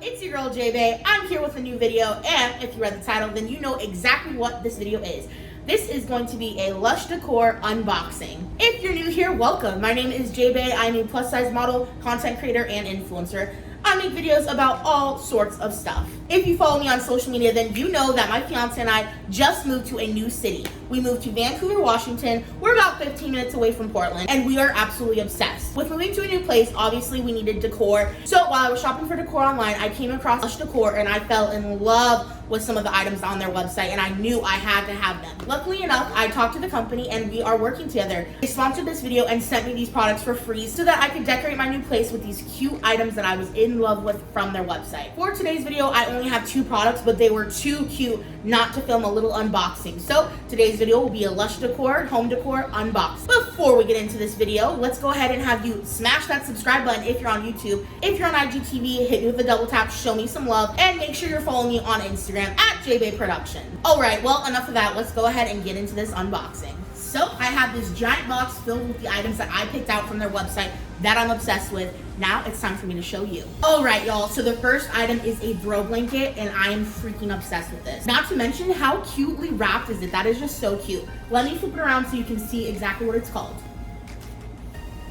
It's your girl J-Bay. I'm here with a new video, and if you read the title, then you know exactly what this video is. This is going to be a Lush Decor unboxing. If you're new here, welcome. My name is J-Bay. I'm a plus size model, content creator, and influencer. I make videos about all sorts of stuff. If you follow me on social media, then you know that my fiance and I just moved to a new city. We moved to Vancouver, Washington. We're about 15 minutes away from Portland, and we are absolutely obsessed. With moving to a new place, obviously we needed decor. So while I was shopping for decor online, I came across Lush Decor, and I fell in love with some of the items on their website, and I knew I had to have them. Luckily enough, I talked to the company, and we are working together. They sponsored this video and sent me these products for free so that I could decorate my new place with these cute items that I was in love with from their website. For today's video, I only have 2 products, but they were too cute not to film a little unboxing. So today's video will be a Lush Decor home decor unbox. Before we get into this video, let's go ahead and have you smash that subscribe button if you're on YouTube. If you're on IGTV, hit me with a double tap, show me some love, and make sure you're following me on Instagram at JBayProduction. Alright, well, enough of that. Let's go ahead and get into this unboxing. So I have this giant box filled with the items that I picked out from their website that I'm obsessed with. Now it's time for me to show you. Alright, y'all, so the first item is a throw blanket, and I am freaking obsessed with this. Not to mention how cutely wrapped is it. That is just so cute. Let me flip it around so you can see exactly what it's called.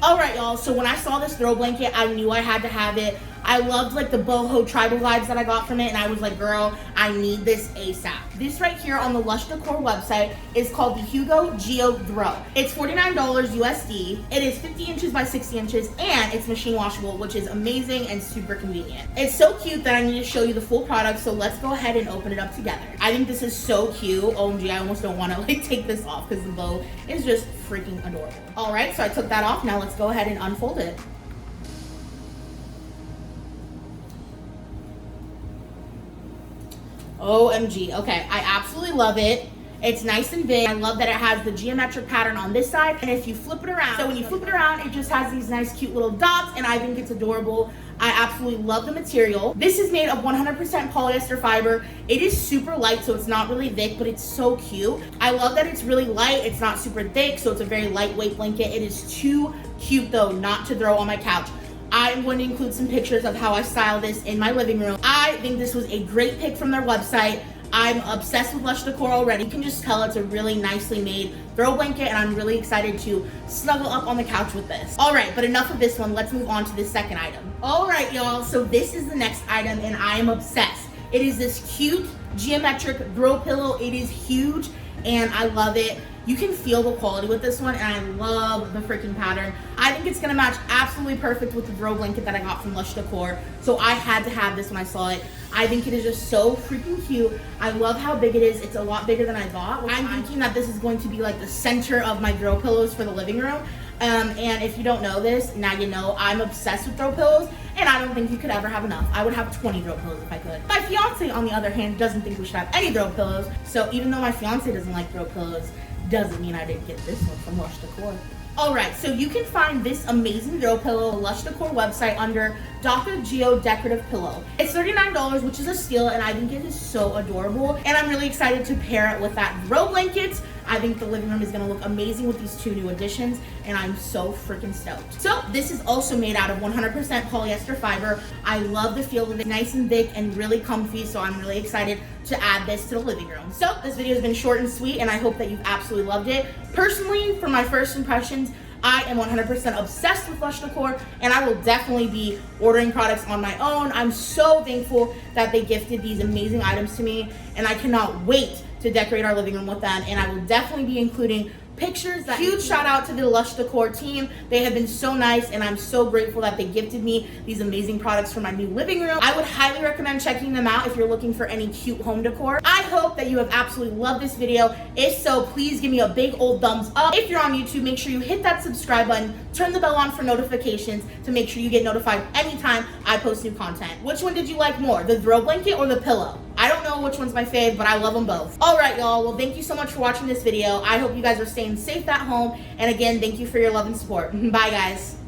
Alright, y'all, so when I saw this throw blanket, I knew I had to have it. I loved like the boho tribal vibes that I got from it, and I was like, girl, I need this ASAP. This right here on the Lush Decor website is called the Hugo Geo Throw. It's $49 USD. It is 50 inches by 60 inches, and it's machine washable, which is amazing and super convenient. It's so cute that I need to show you the full product, so let's go ahead and open it up together. I think this is so cute. OMG, I almost don't want to like take this off because the bow is just freaking adorable. All right, so I took that off. Now let's go ahead and unfold it. OMG. Okay, I absolutely love it. It's nice and big. I love that it has the geometric pattern on this side, and if you flip it around, so when you flip it around, it just has these nice cute little dots, and I think it's adorable. I absolutely love the material. This is made of 100% polyester fiber. It is super light, so it's not really thick, but it's so cute. I love that it's really light. It's not super thick, so it's a very lightweight blanket. It is too cute, though, not to throw on my couch. I'm going to include some pictures of how I style this in my living room. I think this was a great pick from their website. I'm obsessed with Lush Decor already. You can just tell it's a really nicely made throw blanket, and I'm really excited to snuggle up on the couch with this. All right, but enough of this one. Let's move on to the second item. All right, y'all, so this is the next item, and I am obsessed. It is this cute geometric throw pillow. It is huge, and I love it. You can feel the quality with this one, and I love the freaking pattern. I think it's gonna match absolutely perfect with the throw blanket that I got from Lush Decor, so I had to have this when I saw it. I think it is just so freaking cute. I love how big it is. It's a lot bigger than I thought. I'm thinking that this is going to be like the center of my throw pillows for the living room. And if you don't know this, now you know. I'm obsessed with throw pillows, and I don't think you could ever have enough. I would have 20 throw pillows if I could. My fiance, on the other hand, doesn't think we should have any throw pillows, so even though my fiance doesn't like throw pillows, doesn't mean I didn't get this one from Lush Decor. Alright, so you can find this amazing throw pillow on the Lush Decor website under Dr. Geo Decorative Pillow. It's $39, which is a steal, and I think it is so adorable. And I'm really excited to pair it with that throw blanket. I think the living room is going to look amazing with these 2 new additions, and I'm so freaking stoked. So this is also made out of 100% polyester fiber. I love the feel of it. Nice and thick and really comfy, so I'm really excited to add this to the living room. So this video has been short and sweet, and I hope that you've absolutely loved it. Personally, for my first impressions, I am 100% obsessed with Lush Decor, and I will definitely be ordering products on my own. I'm so thankful that they gifted these amazing items to me, and I cannot wait to decorate our living room with them, and I will definitely be including pictures. Huge shout out to the Lush Decor team. They have been so nice, and I'm so grateful that they gifted me these amazing products for my new living room. I would highly recommend checking them out if you're looking for any cute home decor. I hope that you have absolutely loved this video. If so, please give me a big old thumbs up. If you're on YouTube, make sure you hit that subscribe button, turn the bell on for notifications to make sure you get notified anytime I post new content. Which one did you like more, the throw blanket or the pillow? I don't know which one's my fave, but I love them both. All right, y'all. Well, thank you so much for watching this video. I hope you guys are staying safe at home. And again, thank you for your love and support. Bye, guys.